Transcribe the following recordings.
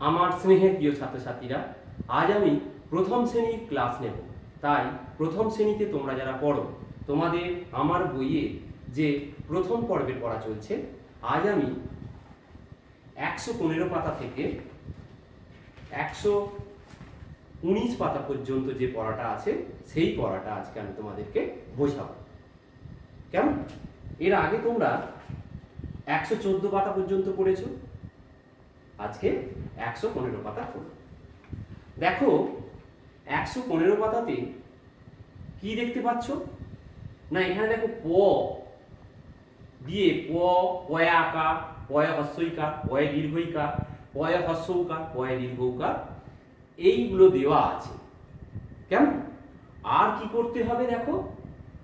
আমার স্নেহের প্রিয় ছাত্রছাত্রীরা, আজ আমি প্রথম শ্রেণীর ক্লাস নেব। তাই প্রথম শ্রেণীতে তোমরা যারা পড়ো, তোমাদের আমার বইয়ে যে প্রথম পর্বের পড়া চলছে, আজ আমি 115 পাতা থেকে 119 পাতা পর্যন্ত যে পড়াটা আছে সেই পড়াটা আজকে আমি তোমাদেরকে বোঝাবো। কেমন? এর আগে তোমরা 114 পাতা পর্যন্ত পড়েছো, আজকে 115 পাতা পড়ো। দেখো 115 পাতাতে কি দেখতে পাচ্ছ না? এখানে দেখো প দিয়ে পয়া আকার, পয়া হস্যইকার, পয়া দীর্ঘইকার, পয়া হস্যৌকার, পয়া দীর্ঘৌকার, এইগুলো দেওয়া আছে। কেমন? আর কি করতে হবে দেখো,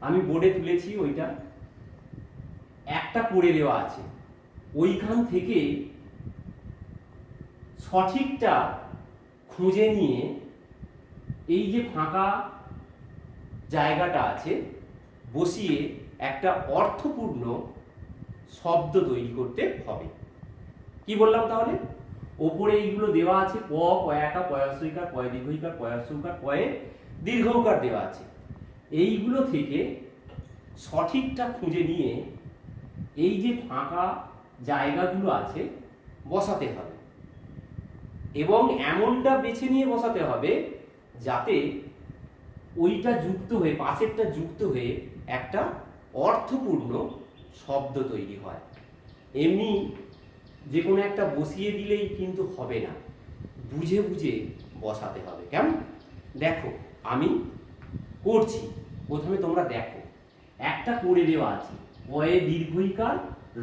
আমি বোর্ডে তুলেছি, ওইটা একটা করে দেওয়া আছে, ওইখান থেকে সঠিকটা খুঁজে নিয়ে এই যে ফাঁকা জায়গাটা আছে বসিয়ে একটা অর্থপূর্ণ শব্দ তৈরি করতে হবে। কি বললাম তাহলে? ওপরে এইগুলো দেওয়া আছে, পয়াকা, পয়াস্যইকার, পয় দীর্ঘইকার, পয়াস্যৌকার, পয়ে দীর্ঘৌকার দেওয়া আছে। এইগুলো থেকে সঠিকটা খুঁজে নিয়ে এই যে ফাঁকা জায়গাগুলো আছে বসাতে হবে, এবং এমনটা বেছে নিয়ে বসাতে হবে যাতে ওইটা যুক্ত হয়ে, পাশেরটা যুক্ত হয়ে একটা অর্থপূর্ণ শব্দ তৈরি হয়। এমনি যে কোনো একটা বসিয়ে দিলেই কিন্তু হবে না, বুঝে বুঝে বসাতে হবে। কেমন? দেখো আমি করছি, প্রথমে তোমরা দেখো, একটা করে দেওয়া আছে পয়ে দীর্ঘইকার,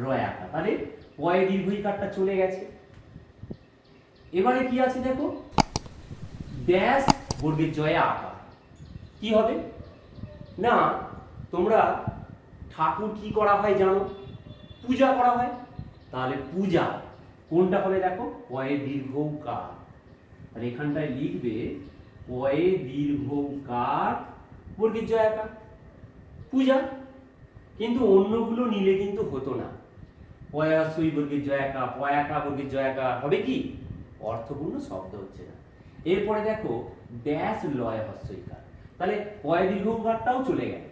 রয়াকার, তাহলে পয়ে দীর্ঘইকারটা চলে গেছে। এবারে কি আছে দেখো, ড্যাশ বর্গের জয়া আকার। কি হবে না? তোমরা ঠাকুর কি করা হয় জানো? পূজা করা হয়। তাহলে পূজা কোনটা হবে দেখো, পয়ে দীর্ঘৌকার। আর এখানটায় লিখবে পয়ে দীর্ঘৌকার বর্গের জয়াকার, পূজা। কিন্তু অন্যগুলো নিলে কিন্তু হতো না। পয়াসই বর্গের জয়াকা, পয়াকা বর্গের জয়াকা হবে কি? অর্থপূর্ণ শব্দ হচ্ছে না। এরপরে দেখো ড্যাশ লয় হস্যইকার, তাহলে পয় দীর্ঘকারটাও চলে গেল।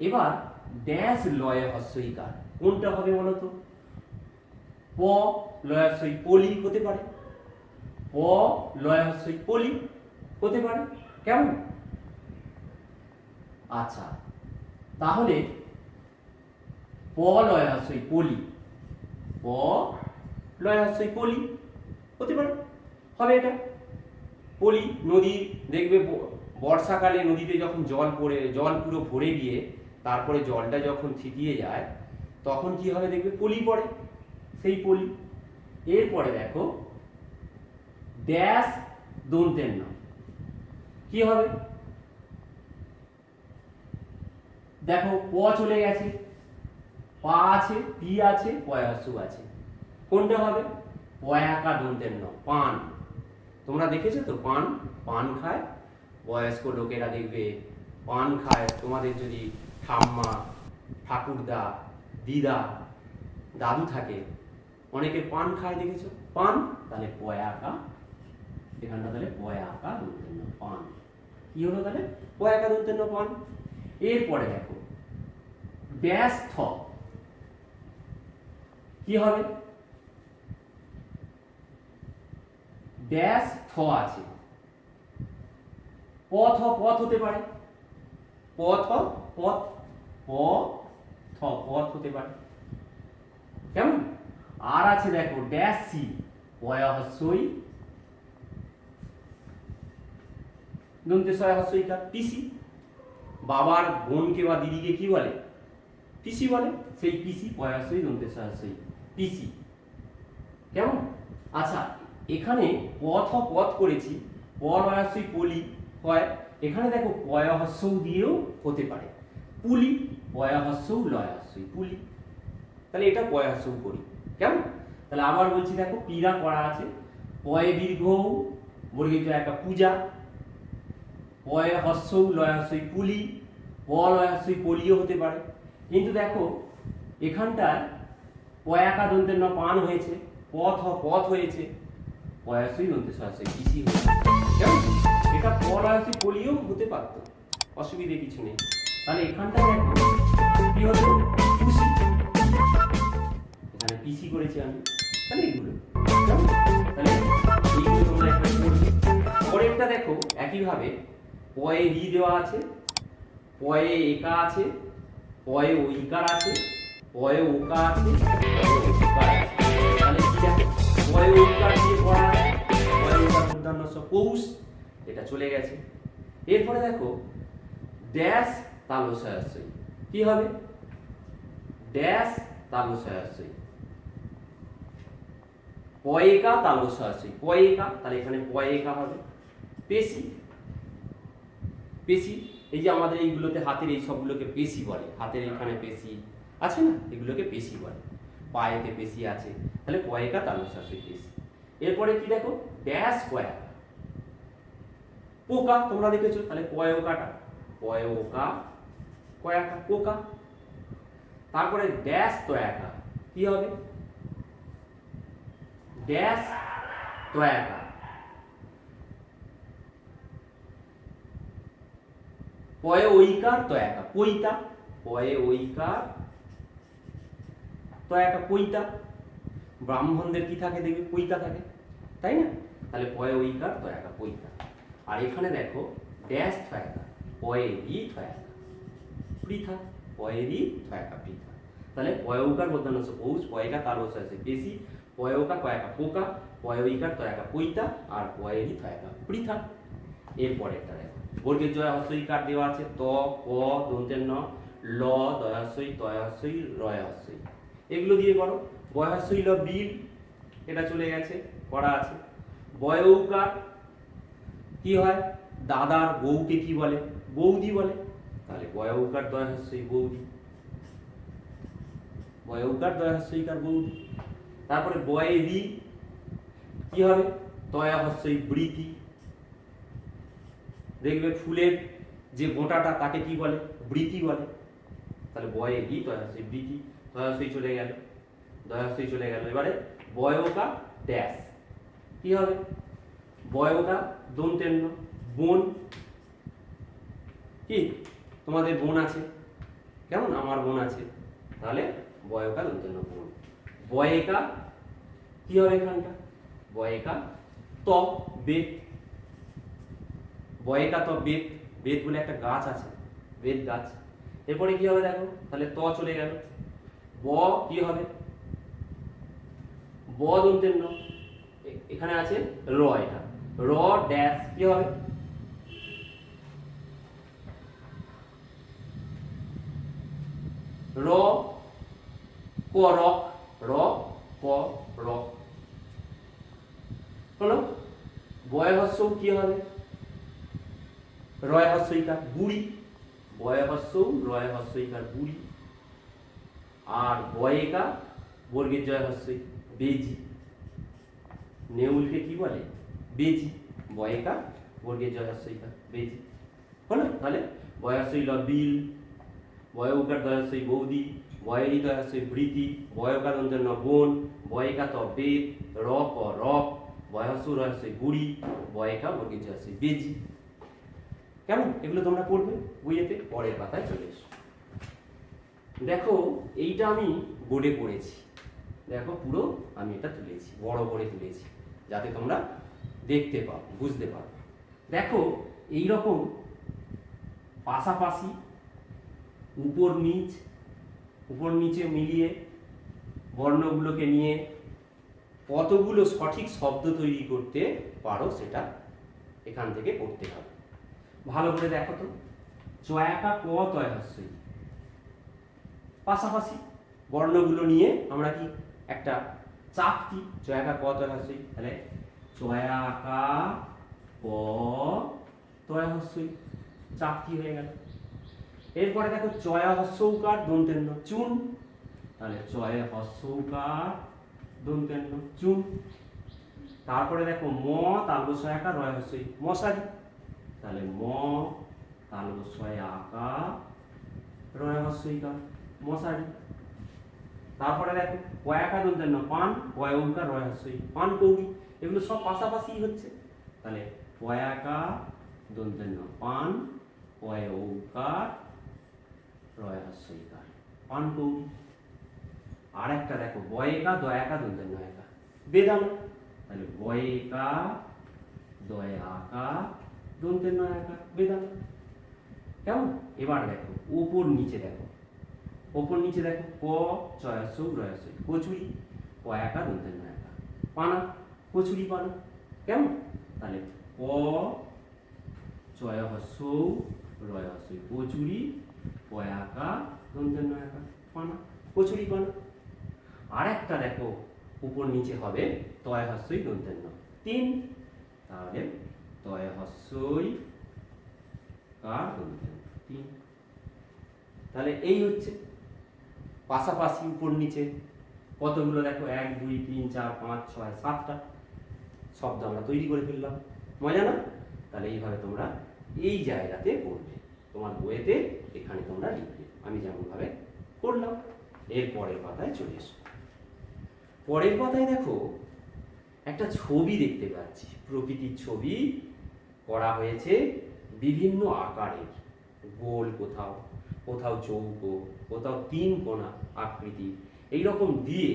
এবার ড্যাশ লয় হস্যইকার কোনটা হবে বলো তো? প লয় হস্যই পলি হতে পারে, প লয় হস্যই পলি হতে পারে। কেমন? আচ্ছা, তাহলে প লয় হস্যই পলি, প লয় হস্যই পলি হতে পারে, হবে এটা পলি। নদী দেখবে বর্ষাকালে নদীতে যখন জল পড়ে, জল পুরো ভরে গিয়ে তারপরে জলটা যখন থিতিয়ে যায় তখন কি হবে দেখবে পলি পড়ে, সেই পলি। এরপরে দেখো ড্যাশ দন্তের ন, কি হবে দেখো? প চলে গেছে, পা আছে, পি আছে, পয়াসু আছে, কোনটা হবে? পয়াকা দন্তের ন, পান। তোমরা দেখেছো তো পান? পান খায় বয়স্ক লোকেরা, দেখবে পান খায়। তোমাদের যদি ঠাম্মা, ঠাকুরদা, দিদা, দাদু থাকে, অনেকে পান খায়, দেখেছো? পান, তাহলে পয়াকা, এখানটা তাহলে পয়াকা দন্তের ন, পান। কি হলো তাহলে? পয়াকা দন্তের ন, পান। এরপরে দেখো ড্যাশ থ, কি হবে? ড্যাশ থ আছে, পথ পথ হতে পারে, পথ পথ, প থ পথ হতে পারে। কেমন? আর আছে দেখো ড্যাশ সি, পয়া হস্যই দন্তে সয়া হস্যইকার, পিসি। বাবার বোনকে বা দিদিকে কি বলে? পিসি বলে, সেই পিসি পয়া হস্যই দন্তে সয়া হস্যই, পিসি। কেমন? আচ্ছা, এখানে পথ পথ করেছি, প লয় হস্যই পলি হয়। এখানে দেখো পয়া হস্যও দিয়েও হতে পারে, পুলি, পয়া হস্যও লয় হস্যই পুলি, তাহলে এটা পয়া হস্যও করি। কেমন? তাহলে আবার বলছি দেখো, পীড়া করা আছে, পয়ে দীর্ঘ বর্গের জয়াকা পূজা, পয়ে হস্যও লয় হস্যই পুলি, প লয় হস্যই পলিও হতে পারে। কিন্তু দেখো এখানটায় পয়াকা দন্তের ন, পান হয়েছে, পথ পথ হয়েছে, পয়াসই দন্তে সয়াসই পিসি হয়ে কেমন? এটা পরাসই বলিও হতে পারতো, অসুবিধে কিছু নেই। তাহলে এখানটা দেখো কি হলো পুসি, এখানে পিসি করেছি আমি, তাহলে এগুলো কেমন? তাহলে এইগুলো তোমরা একটা করবে। পরেরটা দেখো একইভাবে পয়ে রি দেওয়া আছে, পয়ে একা আছে, পয়ে ঐকার আছে, পয়ে ওকা আছে, পয়ে ওকার আছে। তাহলে কি দেখো পয়ে ওকার দিয়ে পড়া আছে, পয়ে ওকার মূর্ধন্য স পৌষ, এটা চলে গেছে। এরপরে দেখো ড্যাশ তালস্বই, কি হবে? ড্যাশ তালস্বই, পয়েকা তালস্বই, পয়েকা, তাহলে এখানে পয়েকা হবে। পেশি, পেশি, এই যে আমাদের এইগুলোতে হাতের এই সবগুলোকে পেশি বলে, হাতের এখানে পেশি আছে না, এগুলোকে পেশি বলে। পায়েতে পেশি আছে, তাহলে পয়েকা তালস্বই পেশি। এরপরে কি দেখো ড্যাশ পয়াকা, পোকা তোমরা দেখেছো, তাহলে পয়োকাটা, পয়োকা কয়াকা পোকা। তারপরে ড্যাশ তয়াকা, কি হবে? ড্যাশ তয়াকা, পয়ে ঐকার তয়াকা পইতা, পয়ে ঐকার তয়াকা পইতা। ব্রাহ্মণদের কি থাকে দেখবে পইতা থাকে, তাই না? তাহলে পয়ে ঐকার তয়াকা পইতা। আর এখানে দেখো ড্যাশ থয়াকা, পয়ে রি থয়াকা পৃথা, পয়ে রি থয়াকা পৃথা। তাহলে পয়ৌকার মধ্যাহ্ন পৌষ, পয়েকা তালস আছে পেশি, পয়ৌকা কয়াকা পোকা, পয়ৈকার তয়াকা পইতা, আর পয়ে রি থয়াকা পৃথা। এরপরেরটা দেখো বর্গের জয় হস্যইকার দেওয়া আছে ত, ক, দন্তের ন, ল, দয়াসই, তয়াসই, রয়াসই, এগুলো দিয়ে করো। বয়াসই ল বিল, এটা চলে গেছে, করা আছে। বয়ৌকার কি হয়? দাদার বউকে কি বলে? বৌদি বলে, তাহলে বয়ৌকার দয়াসই বৌদি, বয়ৌকার দয়াসইকার বৌদি। তারপরে বয়ে রি কি হবে? তয়া হস্যই বৃতি, দেখবে ফুলের যে গোটাটা তাকে কি বলে? বৃতি বলে, তাহলে বয়ে রি তয়াসই বৃতি, দয়াসই চলে গেল, দয়াসই চলে গেল। এবারে বয়ৌকা ড্যাশ, কি হবে? বয়ৌকা দন্তের ন, বোন, কি তোমাদের বোন আছে, কেমন? আমার বোন আছে, তাহলে বয়ৌকা দন্তের ন বোন। বয়েকা কি হবে এখানটা? বয়েকা ত বেত, বয়েকা ত বেত, বেত বলে একটা গাছ আছে, বেত গাছ। এরপরে কি হবে দেখো, তাহলে ত চলে গেল। ব কি হবে? ব দন্তের ন, এখানে আছে র, এটা র ড্যাশ কি হবে? র ক রক, র ক রক হলো। বয় হস্য কি হবে? রয় হস্যইকার বুড়ি, বয় হস্য রয় হস্যইকার বুড়ি। আর বয়েকা বর্গের জয় হস্যই বেজি, নেউলকে কি বলে? বেজি, বয়েকা বর্গের জয় হস্যইকার বেজি হলো। তাহলে বয়সই ল বিল, বয়ৌকার দয়াসই বৌদি, বয়েরি দয়াসই বৃতি, বয়কা দন্তের ন বোন, বয়েকা ত বেদ, র ক রক, বয়সু রহস্যই বুড়ি, বয়েকা বর্গের জয় হস্যই বেজি। কেমন? এগুলো তোমরা পড়বে বইয়েতে। পরের পাতায় চলে এসো। দেখো এইটা আমি বোর্ডে পড়েছি, দেখো পুরো আমি এটা তুলেছি, বড় করে তুলেছি যাতে তোমরা দেখতে পাও, বুঝতে পারো। দেখো এই রকম পাশাপাশি উপর নিচ, উপর নিচে মিলিয়ে বর্ণগুলোকে নিয়ে কতগুলো সঠিক শব্দ তৈরি করতে পারো সেটা এখান থেকে করতে হবে। ভালো করে দেখো তো, চয়াকা ক তয় হস্যই, পাশাপাশি বর্ণগুলো নিয়ে আমরা কি একটা চাপ দিই, চয়াকা ক তয় হস্যই, তাহলে চয়াকা ক তয় হস্যই, চাপ কি হয়ে গেল। এরপরে দেখো চয়া হস্যৌকার দন্তের ন চুন, তাহলে চয়া হস্যৌকার দন্তের ন চুন। তারপরে দেখো ম তালবস্যয়াকা রয় হস্যই মশারি, তাহলে ম তালবস্যয়াকা রয় হস্যইকার মশারি। তারপরে দেখো পয়াকা দন্তের ন পান, পয় ওঙ্কার রয় হস্যই, পান কৌড়ি, এগুলো সব পাশাপাশি হচ্ছে। তাহলে পয়াকা দন্তের ন পান, পয় ওঙ্কার রয় হস্যইকার, পান কৌড়ি। আর একটা দেখো বয়েকা দয়াকা দন্তের নয়কা, বেদানা। তাহলে বয়েকা দয়াকা দন্তের নয়াকা, বেদানা। কেমন? এবার দেখো ওপর নিচে দেখো, ওপর নিচে দেখো ক চয়াসৌ রয়াসৌ, কচুরি, পয়াকা দন্তের নয়াকা, পানা, কচুরি পানা। কেমন? তাহলে ক চয়াসৌ রয়াসৌ, কচুরি, পয়াকা দন্তের নয়াকা, পানা, কচুরি পানা। আর একটা দেখো উপর নিচে হবে তয় হস্যই দন্তের ন, তিন। তাহলে তয় হস্যই কার দন্তের ন, তিন। তাহলে এই হচ্ছে পাশাপাশি উপর নিচে কতগুলো দেখো 1 2 3 4 5 6 7টা শব্দ আমরা তৈরি করে ফেললাম। মজা না? তাহলে এইভাবে তোমরা এই জায়গাতে পড়বে, তোমার বইয়েতে এখানে তোমরা লিখবে আমি যেমন ভাবে করলাম। এর পরের পাতায় চলে এসো। পরের পাতায় দেখো একটা ছবি দেখতে পাচ্ছি, প্রকৃতির ছবি করা হয়েছে বিভিন্ন আকারের, গোল কোথাও, কোথাও চৌকো, কোথাও তিন কোণা আকৃতি, এইরকম দিয়ে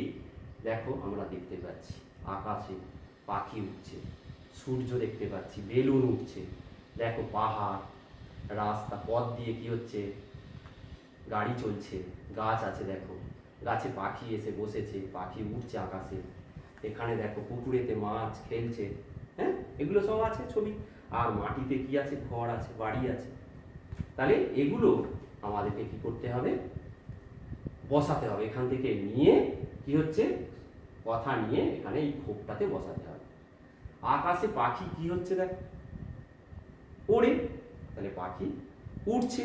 দেখো আমরা দেখতে পাচ্ছি আকাশে পাখি উঠছে, সূর্য দেখতে পাচ্ছি, বেলুন উঠছে, দেখো পাহাড়, রাস্তা, পথ দিয়ে কি হচ্ছে গাড়ি চলছে, গাছ আছে দেখো, গাছে পাখি এসে বসেছে, পাখি উঠছে আকাশে, এখানে দেখো পুকুরেতে মাছ খেলছে, হ্যাঁ এগুলো সব আছে ছবি। আর মাটিতে কি আছে, ঘর আছে, বাড়ি আছে। তাহলে এগুলো আমাদেরকে কি করতে হবে, বসাতে হবে। এখান থেকে নিয়ে কি হচ্ছে কথা নিয়ে এখানে এই খোপটাতে বসাতে হবে। আকাশে পাখি কি হচ্ছে দেখো, ওড়ে, তাহলে পাখি উড়ছে,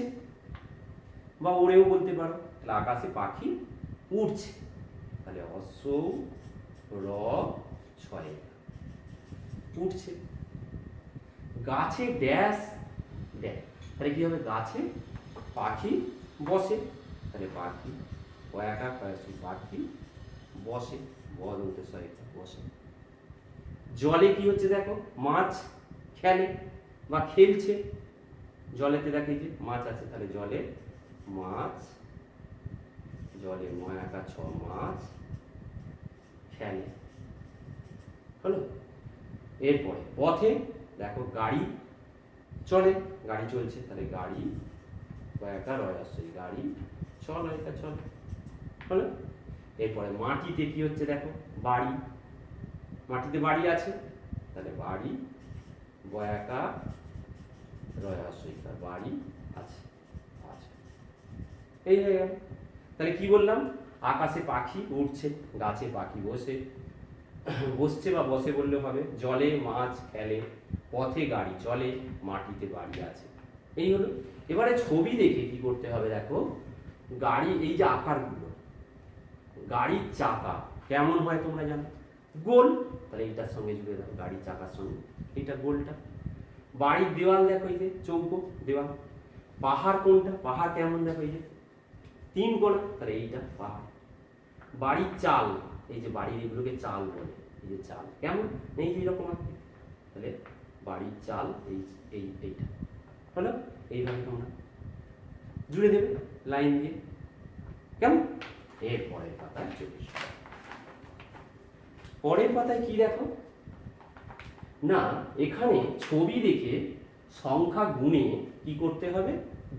বা ওড়েও বলতে পারো। তাহলে আকাশে পাখি উড়ছে, তাহলে অশ্ব র ছয়, উঠছে। গাছে ড্যাশ ড্যাশ, তাহলে কি হবে, গাছে পাখি বসে, তাহলে পাখি কয়াকা কয়াসি, পাখি বসে, বদলতে সহায়িকা, বসে। জলে কি হচ্ছে দেখো, মাছ খেলে বা খেলছে, জলেতে দেখে যে মাছ আছে, তাহলে জলে মাছ, জলে ময়াকা ছ, মাছ খেলে, হলো। এরপরে পথে দেখো গাড়ি চলে, গাড়ি চলছে, তাহলে গাড়ি কয়াকা রয় আসছে, গাড়ি চল, এটা চল, হলো। এরপরে মাটিতে কি হচ্ছে দেখো, বাড়ি, মাটিতে বাড়ি আছে, তাহলে বাড়ি বয়াকা রয় আসছে, বাড়ি আছে, আচ্ছা এই হয়ে গেল। তাহলে কি বললাম, আকাশে পাখি উড়ছে, গাছে পাখি বসে, বসছে বা বসে বললে হবে, জলে মাছ খেলে, পথে গাড়ি চলে, মাটিতে বাড়ি আছে, এই হলো। এবারে ছবি দেখে কি করতে হবে দেখো, গাড়ি, এই যে আকারগুলো, গাড়ির চাকা কেমন হয় তোমরা জানো, গোল, তাহলে এইটার সঙ্গে জুড়ে দাও, গাড়ির চাকার সঙ্গে এইটা গোলটা। বাড়ির দেওয়াল দেখো, এই যে চৌকো দেওয়াল। পাহাড় কোনটা, পাহাড় কেমন দেখো, এই যে তিন কোণা, তাহলে এইটা পাহাড়। বাড়ির চাল, এই যে বাড়ির এগুলোকে চাল বলে, এই যে চাল কেমন, এই যে এরকম আছে, তাহলে বাড়ির চাল এই এইটা, হলো। এইভাবে তোমরা জুড়ে দেবে লাইন দিয়ে, কেমন। এর পরের পাতায় চলে এসো। পরের পাতায় কি দেখো না, এখানে ছবি দেখে সংখ্যা গুণে কি করতে হবে,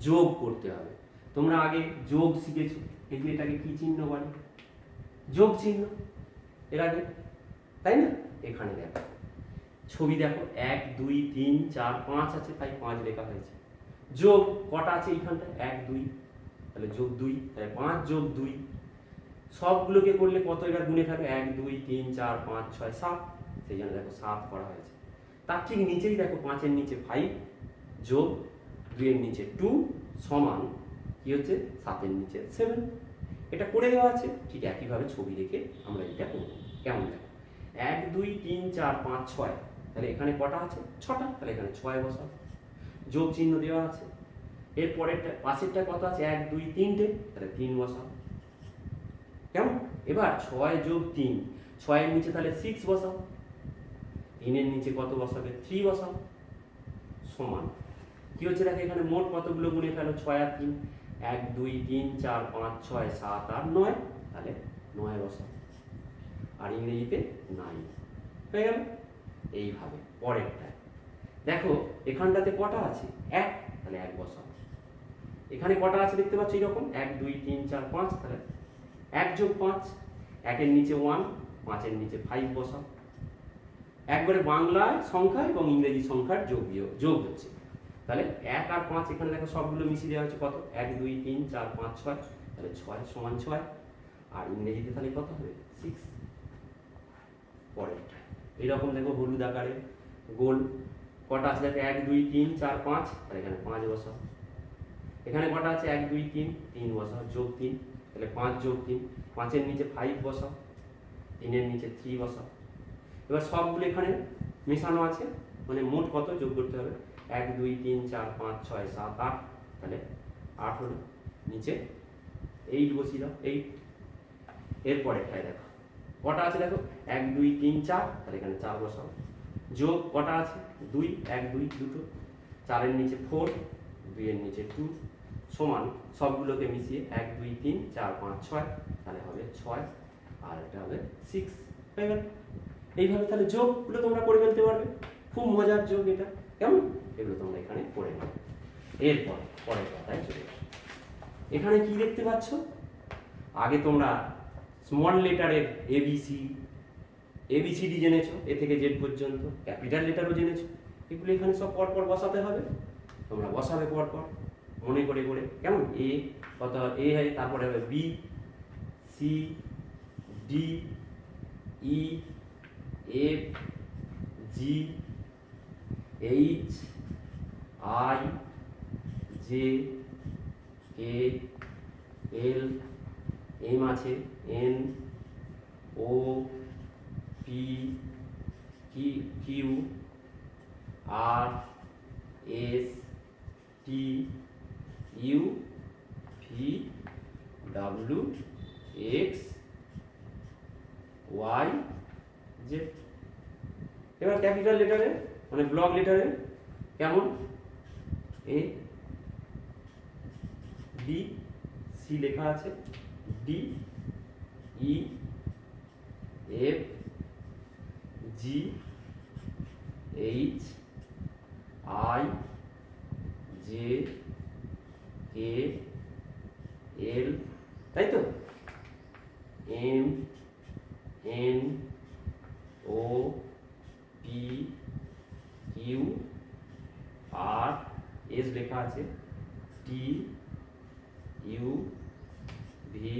যোগ করতে হবে। তোমরা আগে যোগ শিখেছো, এই যে এটাকে কি চিহ্ন বলে, যোগ চিহ্ন, এর আগে, তাই না। এখানে দেখো ছবি দেখো 1 2 3 4 5 আছে, তাই 5 লেখা হয়েছে। যোগ কটা আছে এইখানটা, 1 2, তাহলে যোগ 2, তাহলে 5 যোগ 2, সবগুলোকে করলে কত এবার গুণে থাকে, 1 2 3 4 5 6 7, সেই জন্য দেখো 7 করা হয়েছে। তার ঠিক নিচেই দেখো 5 এর নিচে 5 যোগ 2 এর নিচে 2 সমান কি হচ্ছে 7 এর নিচে 7, এটা করে দেওয়া আছে। ঠিক একইভাবে ছবি দেখে আমরা এটা করব, কেমন দেখো 1 2 3 4 5 6, তাহলে এখানে কটা আছে, 6টা, তাহলে এখানে 6 বসাও, যোগ চিহ্ন দেওয়া আছে। এর পরেরটা পাশেরটা কত আছে, 1 2 3টে, তাহলে 3 বসাও, কেমন। এবার 6 যোগ 3, 6 এর নিচে তাহলে 6 বসাও, 3 এর নিচে কত বসাবে? 3 বসাও, সমান কি হচ্ছে দেখো এখানে মোট কতগুলো গুণে ফেলো? 6 আর 3, 1 2 3 4 5 6 7 8 9, তাহলে 9 বসাও, আর ইংরেজিতে 9 হয়ে গেল। এইভাবে পরেরটা দেখো এখানটাতে কটা আছে? 1, তাহলে 1 বসাও। এখানে কটা আছে দেখতে পাচ্ছ এরকম? 1 2 3 4 5, তাহলে 1 যোগ 5, 1 এর নিচে 1, 5 এর নিচে 5 বসাও। একবারে বাংলায় সংখ্যা এবং ইংরেজি সংখ্যার যোগ হচ্ছে। তাহলে 1 আর 5 এখানে দেখো সবগুলো মিশিয়ে দেওয়া হচ্ছে কত? 1 2 3 4 5 6, তাহলে 6 সমান 6, আর ইংরেজিতে তাহলে কত হবে? 6। পরেরটা এইরকম দেখো হলুদ আকারে গোল কটা আছে দেখো? 1 2 3 4 5, তাহলে এখানে 5 বসাও। এখানে কটা আছে? 1 2 3, 3 বসাও, যোগ 3, তাহলে 5 যোগ 3, 5 এর নিচে 5 বসাও, 3 এর নিচে 3 বসাও। এবার সবগুলো এখানে মেশানো আছে, মানে মোট কত যোগ করতে হবে? 1 2 3 4 5 6 7 8, তাহলে 8 হলো, নিচে 8 বসিয়ে দাও, 8। এরপরে এখানে দেখো কটা আছে দেখো? 1 2 3 4, তাহলে এখানে 4 বসাও, যোগ কটা আছে? 2, 1 2 দুটো, 4 এর নিচে 4, 2 এর নিচে 2, সমান সবগুলোকে মিশিয়ে 1 2 3 4 5 6, তাহলে হবে 6, আর এটা হবে 6 হয়ে গেল। এইভাবে তাহলে যোগগুলো তোমরা করে ফেলতে পারবে, খুব মজার যোগ এটা, কেমন? এগুলো তোমরা এখানে করে নেবে। এরপর পরের কথায় চলে আসো। এখানে কি দেখতে পাচ্ছ? আগে তোমরা স্মল লেটারের এবিসিডি জেনেছো, এ থেকে জেড পর্যন্ত, ক্যাপিটাল লেটারও জেনেছো, এগুলো এখানে সব পরপর বসাতে হবে। তোমরা বসাবে পরপর মনে করে করে, কেমন? এ কত? এ হয়, তারপরে হবে B, C, D, E, F, G, H, I, J, K, L, M আছে, N, O, P, Q, R, S, T, U, V, W, X, Y, Z. এবার ক্যাপিটাল লেটারে মানে ব্লক লেটারে কেমন? এ, বি, সি লেখা আছে, D, E, F, G, H, I, J, K, L, তাই তো? M, N, O, P, Q, R, S লেখা আছে, T, U, V,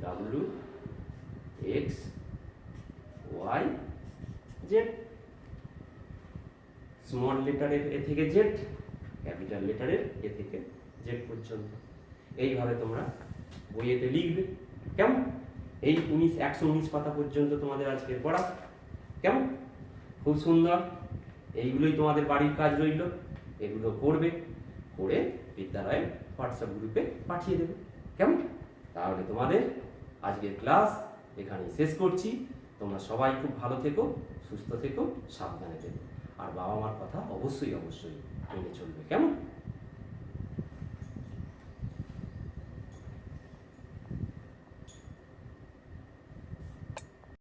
W, X, Y, Z. Small লেটারের এ থেকে জেড, ক্যাপিটাল লেটারের এ থেকে জেড পর্যন্ত। এইভাবে তোমরা বইয়েতে লিখবে, কেমন? এই 119 পাতা পর্যন্ত তোমাদের আজকে পড়া, কেমন? খুব সুন্দর। এইগুলোই তোমাদের বাড়ির কাজ রইল, এগুলো করবে, করে বিদ্যালয়ের হোয়াটসঅ্যাপ গ্রুপে পাঠিয়ে দেবে, কেমন? তাহলে তোমাদের আজকের ক্লাস এখানেই শেষ করছি। তোমরা সবাই খুব ভালো থেকো, সুস্থ থেকো, সাবধানে থেকো, আর বাবা মার কথা অবশ্যই মেনে চলবে, কেমন?